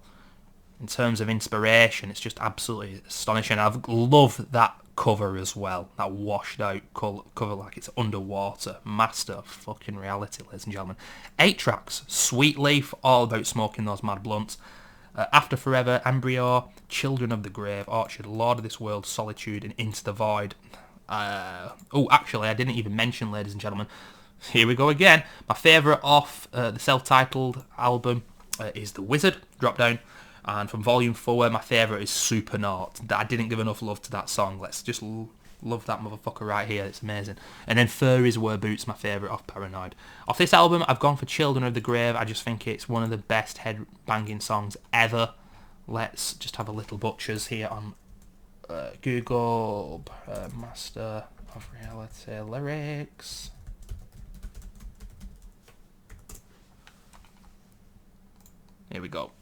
in terms of inspiration, it's just absolutely astonishing. I've loved that cover as well, that washed out cover like it's underwater. Master of fucking reality, ladies and gentlemen. 8 tracks, Sweet Leaf, all about smoking those mad blunts. After Forever, Embryo, Children of the Grave, Orchard, Lord of this World, Solitude, and Into the Void. Actually, I didn't even mention, ladies and gentlemen, here we go again. My favourite off the self-titled album is The Wizard, drop down. And from Volume 4, my favourite is Supernaut. I didn't give enough love to that song. Let's just love that motherfucker right here. It's amazing. And then Furries Wear Boots, my favourite off Paranoid. Off this album, I've gone for Children of the Grave. I just think it's one of the best head-banging songs ever. Let's just have a little butchers here on Google. Master of Reality lyrics. Here we go.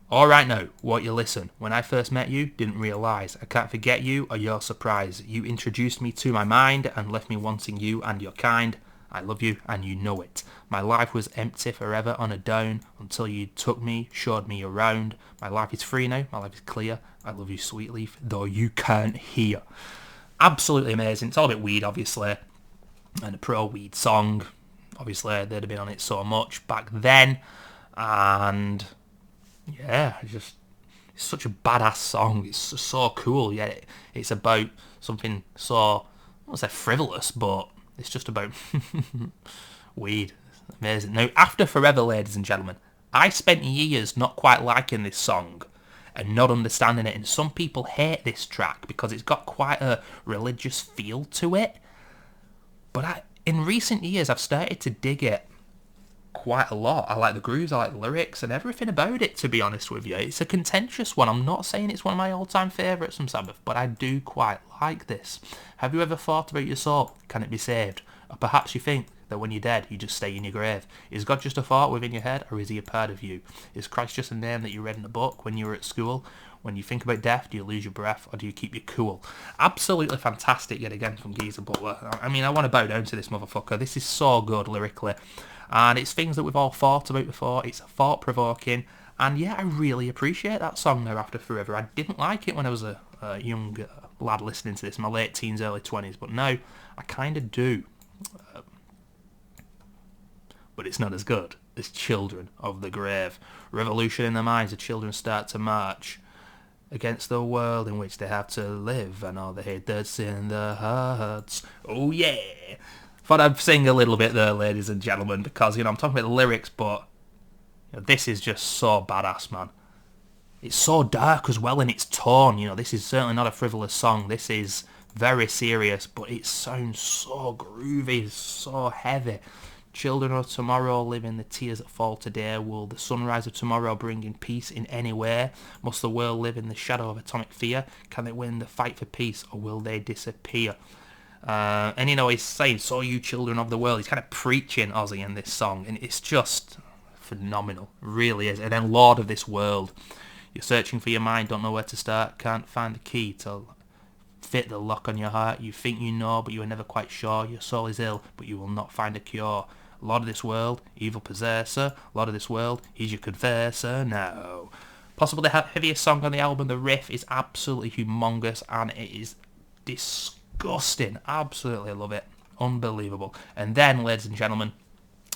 Alright now, won't you listen? When I first met you, didn't realise. I can't forget you or your surprise. You introduced me to my mind and left me wanting you and your kind. I love you and you know it. My life was empty forever on a down until you took me, showed me around. My life is free now, my life is clear. I love you, Sweet Leaf, though you can't hear. Absolutely amazing. It's all a bit weed, obviously. And a pro-weed song. Obviously, they'd have been on it so much back then. And yeah, it's such a badass song. It's so cool. Yeah, it's about something so, I won't say frivolous, but it's just about weed. It's amazing. Now, After Forever, ladies and gentlemen, I spent years not quite liking this song and not understanding it, and some people hate this track because it's got quite a religious feel to it. But in recent years, I've started to dig it quite a lot. I like the grooves, I like the lyrics, and everything about it, to be honest with you. It's a contentious one. I'm not saying it's one of my all-time favourites from Sabbath, but I do quite like this. Have you ever thought about your soul? Can it be saved? Or perhaps you think that when you're dead, you just stay in your grave. Is God just a thought within your head, or is he a part of you? Is Christ just a name that you read in a book when you were at school? When you think about death, do you lose your breath, or do you keep you cool? Absolutely fantastic, yet again, from Geezer Butler. I mean, I want to bow down to this motherfucker. This is so good lyrically. And it's things that we've all thought about before. It's thought-provoking. And yeah, I really appreciate that song now, After Forever. I didn't like it when I was a young lad listening to this, in my late teens, early 20s. But now, I kind of do. But it's not as good as Children of the Grave. Revolution in the minds of children start to march. against the world in which they have to live and all the hate that's in their hearts. Oh yeah! Thought I'd sing a little bit there, ladies and gentlemen, because, I'm talking about the lyrics, but this is just so badass, man. It's so dark as well in its tone. This is certainly not a frivolous song. This is very serious, but it sounds so groovy, so heavy. Children of tomorrow live in the tears that fall today. Will the sunrise of tomorrow bring in peace in any way? Must the world live in the shadow of atomic fear? Can they win the fight for peace, or will they disappear? And he's saying, so you children of the world. He's kind of preaching Ozzy in this song, and it's just phenomenal. It really is. And then Lord of this world. You're searching for your mind, don't know where to start, can't find the key to fit the lock on your heart. You think you know, but you are never quite sure. Your soul is ill, but you will not find a cure. Lord of this world, evil possessor. Lord of this world, he's your confessor now. Possibly the heaviest song on the album. The riff is absolutely humongous, and it is disgusting. Absolutely love it. Unbelievable. And then, ladies and gentlemen,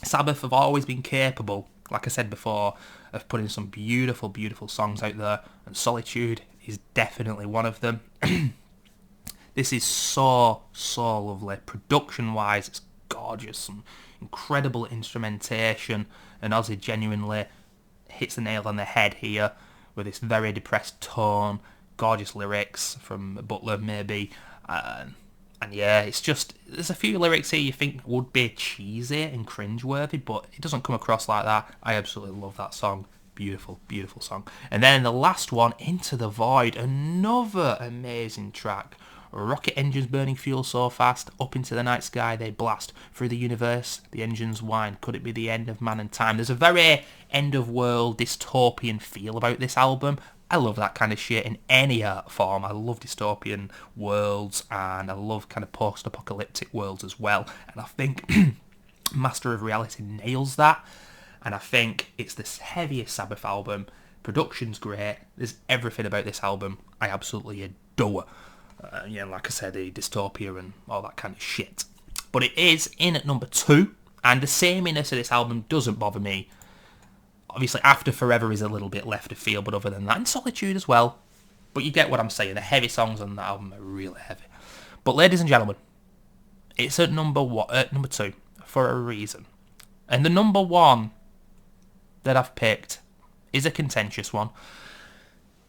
Sabbath have always been capable, like I said before, of putting some beautiful, beautiful songs out there, and Solitude is definitely one of them. This is so, so lovely. Production-wise, it's gorgeous. Some incredible instrumentation, and Ozzy genuinely hits the nail on the head here with this very depressed tone, gorgeous lyrics from Butler, maybe. And yeah, it's just, there's a few lyrics here you think would be cheesy and cringeworthy, but it doesn't come across like that. I absolutely love that song. Beautiful, beautiful song. And then the last one, Into the Void, another amazing track. Rocket engines burning fuel so fast, up into the night sky they blast. Through the universe, the engines whine. Could it be the end of man and time? There's a very end-of-world dystopian feel about this album. I love that kind of shit in any art form. I love dystopian worlds, and I love kind of post-apocalyptic worlds as well. And I think Master of Reality nails that. And I think it's the heaviest Sabbath album. Production's great. There's everything about this album I absolutely adore. Like I said, the dystopia and all that kind of shit. But it is in at number 2, and the sameness of this album doesn't bother me. Obviously, After Forever is a little bit left of field, but other than that, and Solitude as well. But you get what I'm saying. The heavy songs on that album are really heavy. But ladies and gentlemen, it's at number 2 for a reason. And the number 1 that I've picked is a contentious one.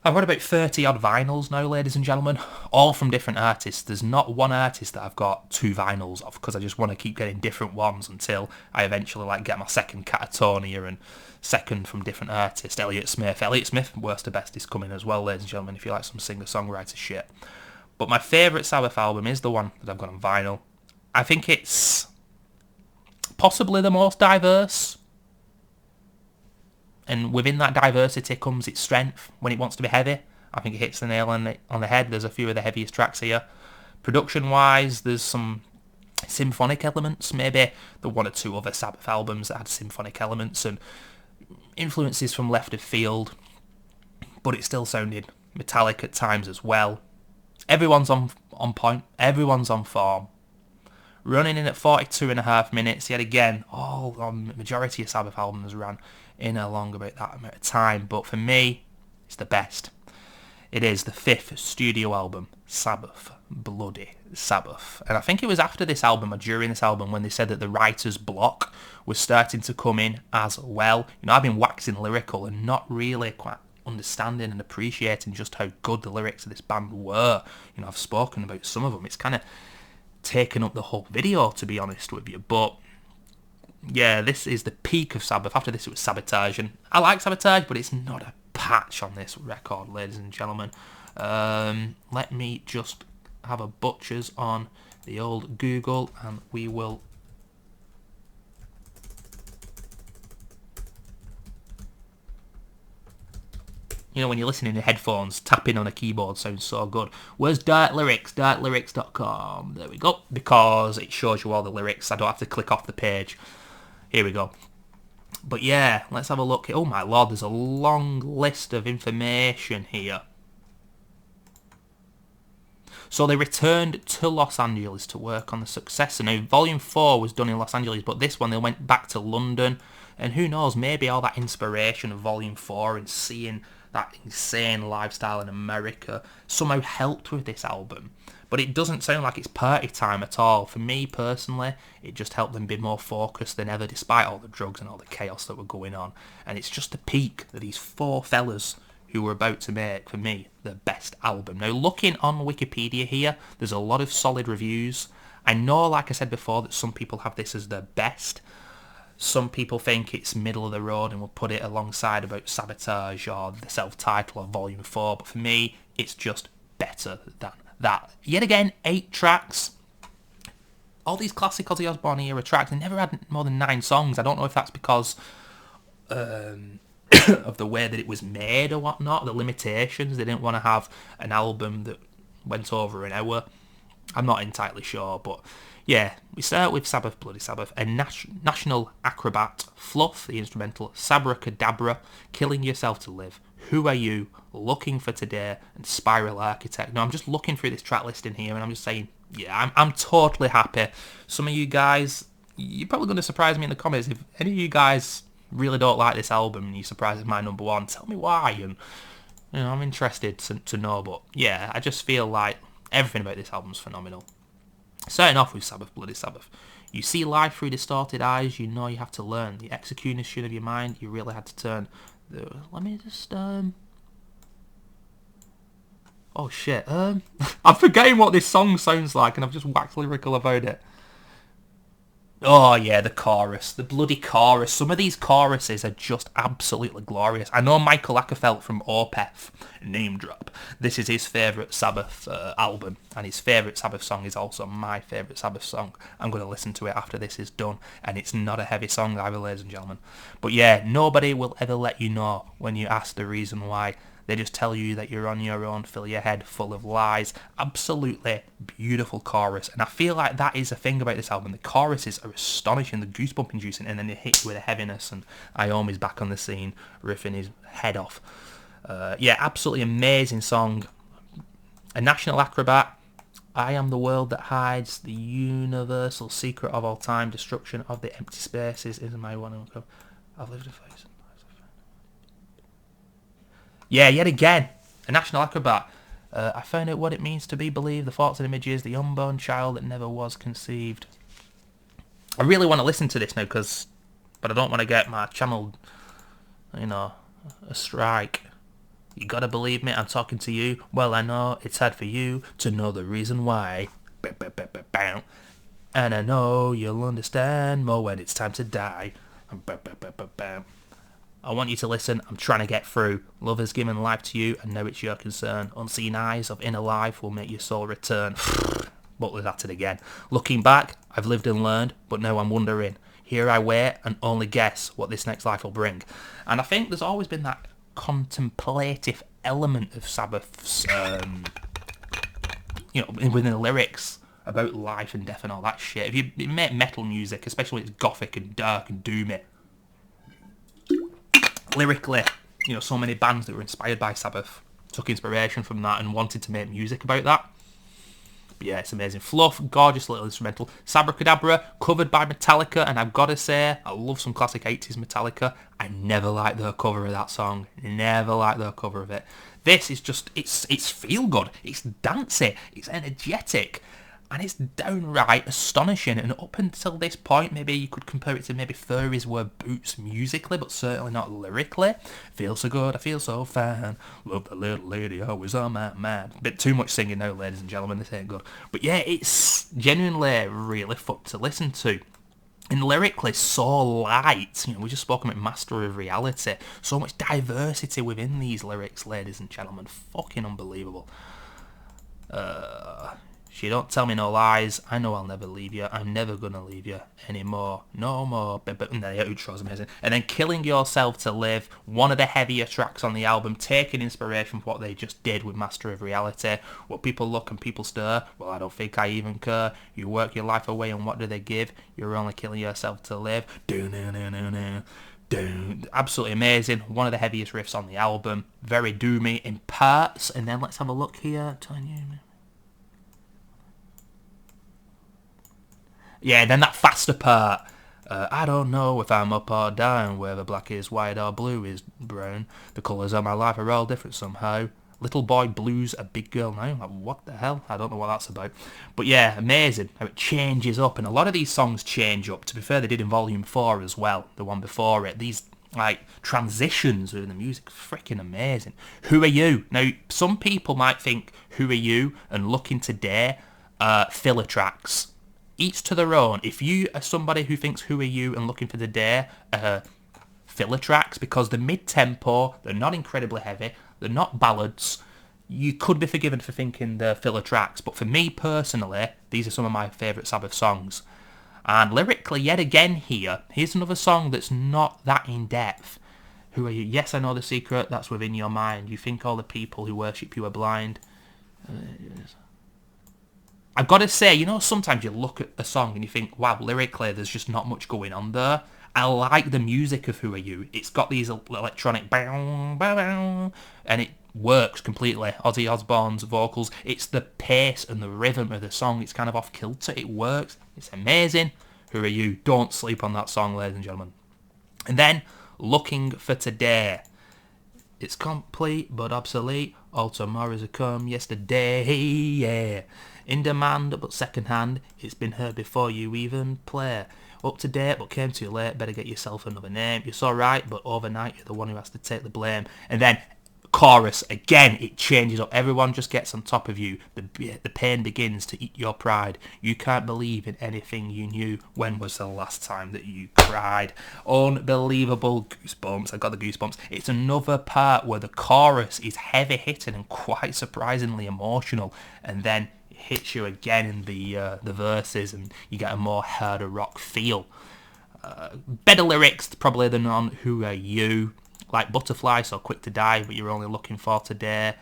I've got about 30 odd vinyls now, ladies and gentlemen, all from different artists. There's not one artist that I've got 2 vinyls of, because I just want to keep getting different ones until I eventually get my second Catatonia and second from different artists. Elliott Smith, worst to best, is coming as well, ladies and gentlemen, if you like some singer-songwriter shit. But my favourite Sabbath album is the one that I've got on vinyl. I think it's possibly the most diverse. And within that diversity comes its strength when it wants to be heavy. I think it hits the nail on the head. There's a few of the heaviest tracks here. Production-wise, there's some symphonic elements. Maybe the 1 or 2 other Sabbath albums that had symphonic elements and influences from left of field. But it still sounded metallic at times as well. Everyone's on point. Everyone's on form. Running in at 42.5 minutes. Yet again, majority of Sabbath albums ran in along about that amount of time, but for me, it's the best. It is the 5th studio album, Sabbath.Bloody Sabbath. And I think it was after this album, or during this album, when they said that the writer's block was starting to come in as well. I've been waxing lyrical and not really quite understanding and appreciating just how good the lyrics of this band were. I've spoken about some of them. It's kind of taken up the whole video, to be honest with you, but yeah, this is the peak of Sabbath. After this, it was Sabotage, and I like Sabotage, but it's not a patch on this record, ladies and gentlemen. Let me just have a butchers on the old Google, and we will... when you're listening to headphones, tapping on a keyboard sounds so good. Where's Dark Lyrics? Darklyrics.com. There we go. Because it shows you all the lyrics. I don't have to click off the page. Here we go. But yeah, let's have a look. Oh my lord, there's a long list of information here. So they returned to Los Angeles to work on the successor. Now, Volume 4 was done in Los Angeles, but this one they went back to London. And who knows, maybe all that inspiration of Volume 4 and seeing that insane lifestyle in America somehow helped with this album. But it doesn't sound like it's party time at all. For me personally, it just helped them be more focused than ever, despite all the drugs and all the chaos that were going on. And it's just the peak that these four fellas who were about to make, for me, the best album. Now, looking on Wikipedia here, there's a lot of solid reviews. I know, like I said before, that some people have this as their best. Some people think it's middle of the road and will put it alongside about Sabotage or the self-title or Volume 4. But for me, it's just better than that. Yet again, 8 tracks. All these classic Ozzy Osbourne era tracks, they never had more than 9 songs. I don't know if that's because of the way that it was made or whatnot, the limitations. They didn't want to have an album that went over an hour. I'm not entirely sure, but yeah, we start with Sabbath.Bloody Sabbath, a National Acrobat, Fluff, the instrumental, Sabracadabra, Killing Yourself to Live, Who Are You, Looking for Today, and Spiral Architect. Now, I'm just looking through this track listing here, and I'm just saying, yeah, I'm totally happy. Some of you guys, you're probably going to surprise me in the comments. If any of you guys really don't like this album and you're surprised it's my number one, tell me why, and I'm interested to know. But yeah, I just feel like everything about this album's phenomenal. Starting off with Sabbath.Bloody Sabbath. You see life through distorted eyes, you know you have to learn. The execution of your mind, you really had to turn. Let me just, oh shit, I'm forgetting what this song sounds like and I've just waxed lyrical about it. Oh yeah, the chorus, the bloody chorus. Some of these choruses are just absolutely glorious. I know Michael Ackerfeld from Opeth, name drop, this is his favourite Sabbath album, and his favourite Sabbath song is also my favourite Sabbath song. I'm going to listen to it after this is done, and it's not a heavy song either, ladies and gentlemen. But yeah, nobody will ever let you know when you ask the reason why. They just tell you that you're on your own, fill your head full of lies. Absolutely beautiful chorus. And I feel like that is a thing about this album. The choruses are astonishing, the goosebump inducing, and then they hit you with a heaviness. And Iommi's back on the scene, riffing his head off. Yeah, absolutely amazing song. A National Acrobat. I am the world that hides, the universal secret of all time, destruction of the empty spaces is my one. I've lived a face. Yeah, yet again, a National Acrobat. I found out what it means to be believed, the thoughts and images, the unborn child that never was conceived. I really want to listen to this now, but I don't want to get my channel, a strike. You gotta believe me, I'm talking to you. Well, I know it's hard for you to know the reason why. And I know you'll understand more when it's time to die. I want you to listen, I'm trying to get through. Love has given life to you, and now it's your concern. Unseen eyes of inner life will make your soul return. Butler's at it again. Looking back, I've lived and learned, but now I'm wondering. Here I wait and only guess what this next life will bring. And I think there's always been that contemplative element of Sabbath's, within the lyrics about life and death and all that shit. If you make metal music, especially when it's gothic and dark and doomy, lyrically, so many bands that were inspired by Sabbath took inspiration from that and wanted to make music about that. But yeah, it's amazing. Fluff, gorgeous little instrumental. Sabracadabra, covered by Metallica, and I've got to say, I love some classic 80s Metallica. I never liked their cover of that song. Never liked their cover of it. This is just, it's feel good. It's dancey. It's energetic. And it's downright astonishing. And up until this point, maybe you could compare it to maybe Fairies were Boots musically, but certainly not lyrically. Feel so good, I feel so fine. Love the little lady always on my mind. Bit too much singing now, ladies and gentlemen. This ain't good. But yeah, it's genuinely really fun to listen to. And lyrically, so light. We just spoke about Master of Reality. So much diversity within these lyrics, ladies and gentlemen. Fucking unbelievable. She don't tell me no lies. I know I'll never leave you. I'm never gonna leave you anymore. No more. And the outro's amazing. And then Killing Yourself to Live, one of the heavier tracks on the album, taking inspiration from what they just did with Master of Reality. What people look and people stir. Well, I don't think I even care. You work your life away and what do they give? You're only killing yourself to live. Absolutely amazing. One of the heaviest riffs on the album. Very doomy in parts. And then let's have a look here. Yeah, then that faster part. I don't know if I'm up or down, whether black is white or blue is brown. The colours of my life are all different somehow. Little boy blues a big girl now. Like, what the hell? I don't know what that's about. But yeah, amazing how it changes up. And a lot of these songs change up. To be fair, they did in Volume 4 as well, the one before it. These like transitions within the music, freaking amazing. Who Are You? Now, some people might think Who Are You and Looking Today filler tracks. Each to their own. If you are somebody who thinks Who Are You and Looking for the Day filler tracks, because they're mid-tempo, they're not incredibly heavy, they're not ballads, you could be forgiven for thinking they're filler tracks. But for me personally, these are some of my favourite Sabbath songs. And lyrically, yet again here's another song that's not that in-depth. Who are you? Yes, I know the secret that's within your mind. You think all the people who worship you are blind. I've got to say, you know, sometimes you look at a song and you think, wow, lyrically, there's just not much going on there. I like the music of Who Are You. It's got these electronic bow, bow, bow, and it works completely. Ozzy Osbourne's vocals. It's the pace and the rhythm of the song. It's kind of off kilter. It works. It's amazing. Who Are You? Don't sleep on that song, ladies and gentlemen. And then, Looking for Today. It's complete but obsolete. All tomorrows have come yesterday. Yeah. In demand but second hand. It's been heard before you even play. Up to date but came too late. Better get yourself another name. You're so right, but overnight you're the one who has to take the blame. And then chorus again. It changes up. Everyone just gets on top of you. The pain begins to eat your pride. You can't believe in anything you knew. When was the last time that you cried? Unbelievable. Goosebumps. I got the goosebumps. It's another part where the chorus is heavy hitting and quite surprisingly emotional, and then it hits you again in the verses, and you get a more harder rock feel. Better lyrics probably than on Who Are You. Like Butterfly, so quick to die, but you're only looking for today.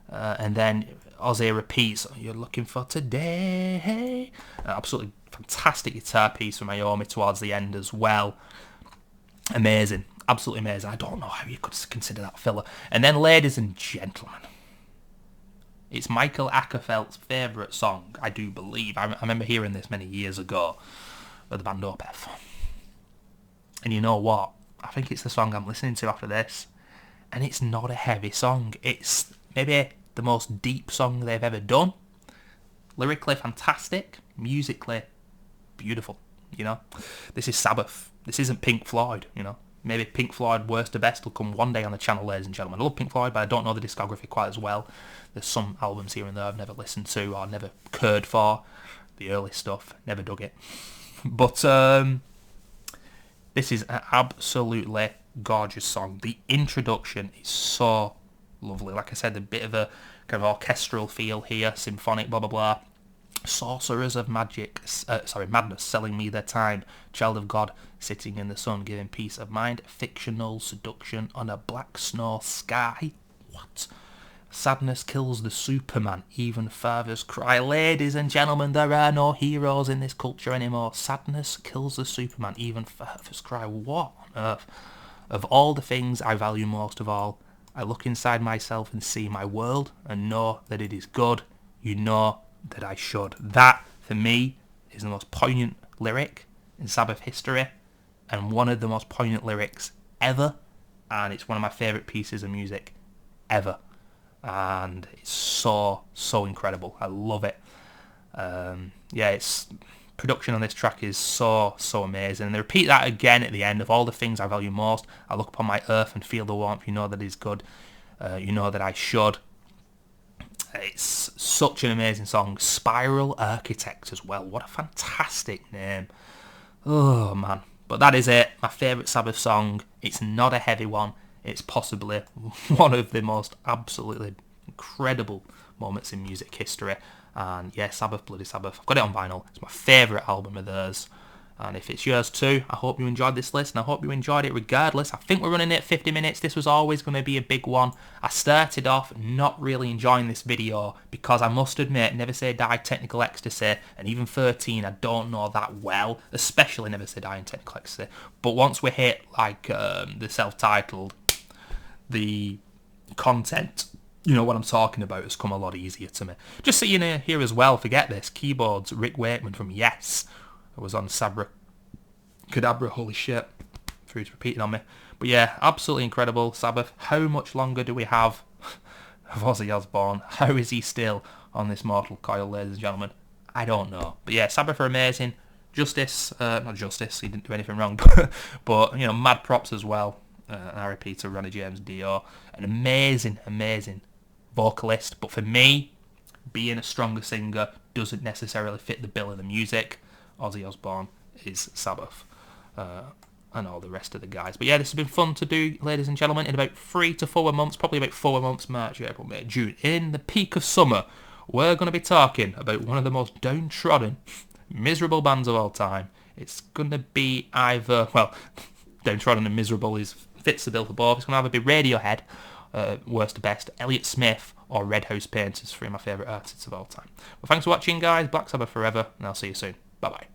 And then Ozzy repeats, you're looking for today. Absolutely fantastic guitar piece from Iommi towards the end as well. Amazing. Absolutely amazing. I don't know how you could consider that filler. And then, ladies and gentlemen, it's Michael Ackerfeldt's favourite song, I do believe. I remember hearing this many years ago with the band Opeth. And you know what? I think it's the song I'm listening to after this. And it's not a heavy song. It's maybe the most deep song they've ever done. Lyrically fantastic. Musically beautiful, you know. This is Sabbath. This isn't Pink Floyd, you know. Maybe Pink Floyd Worst to Best will come one day on the channel, ladies and gentlemen. I love Pink Floyd, but I don't know the discography quite as well. There's some albums here and there I've never listened to or never cared for. The early stuff, never dug it. But this is an absolutely gorgeous song. The introduction is so lovely. Like I said, a bit of a kind of orchestral feel here, symphonic, blah, blah, blah. Sorcerers of madness, selling me their time. Child of God, sitting in the sun, giving peace of mind. Fictional seduction on a black snow sky. What? Sadness kills the Superman, even fathers cry. Ladies and gentlemen, there are no heroes in this culture anymore. Sadness kills the Superman, even fathers cry. What on earth? Of all the things I value most of all, I look inside myself and see my world and know that it is good. You know that I should. That, for me, is the most poignant lyric in Sabbath history and one of the most poignant lyrics ever, and it's one of my favourite pieces of music ever. And it's so incredible. I love it. It's production on this track is so amazing. And they repeat that again at the end. Of all the things I value most, I look upon my earth and feel the warmth. You know that is good. You know that I should. It's such an amazing song. Spiral Architect as well. What a fantastic name. Oh man. But that is it. My favourite Sabbath song. It's not a heavy one. It's possibly one of the most absolutely incredible moments in music history. And yeah, Sabbath, Bloody Sabbath. I've got it on vinyl. It's my favourite album of theirs. And if it's yours too, I hope you enjoyed this list, and I hope you enjoyed it regardless. I think we're running at 50 minutes. This was always going to be a big one. I started off not really enjoying this video because I must admit, Never Say Die, Technical Ecstasy, and even 13 I don't know that well, especially Never Say Die and Technical Ecstasy. But once we hit like the self-titled, the content, you know what I'm talking about, has come a lot easier to me. Just so you know here as well, forget this, keyboards, Rick Wakeman from Yes, who was on Cadabra, holy shit. Food's repeating on me. But yeah, absolutely incredible, Sabbath. How much longer do we have of Ozzy Osbourne? How is he still on this mortal coil, ladies and gentlemen? I don't know. But yeah, Sabbath are amazing. Justice, not Justice, he didn't do anything wrong, but you know, mad props as well. And RIP to Ronnie James Dio. An amazing, amazing vocalist. But for me, being a stronger singer doesn't necessarily fit the bill of the music. Ozzy Osbourne is Sabbath. And all the rest of the guys. But yeah, this has been fun to do, ladies and gentlemen, in about 3 to 4 months, probably about 4 months, March, April, May, June. In the peak of summer, we're going to be talking about one of the most downtrodden, miserable bands of all time. It's going to be either, well, downtrodden and miserable fits the bill for both. It's going to either be Radiohead, worst to best, Elliott Smith, or Red House Painters, three of my favourite artists of all time. Well, thanks for watching, guys. Black Sabbath forever, and I'll see you soon. Bye-bye.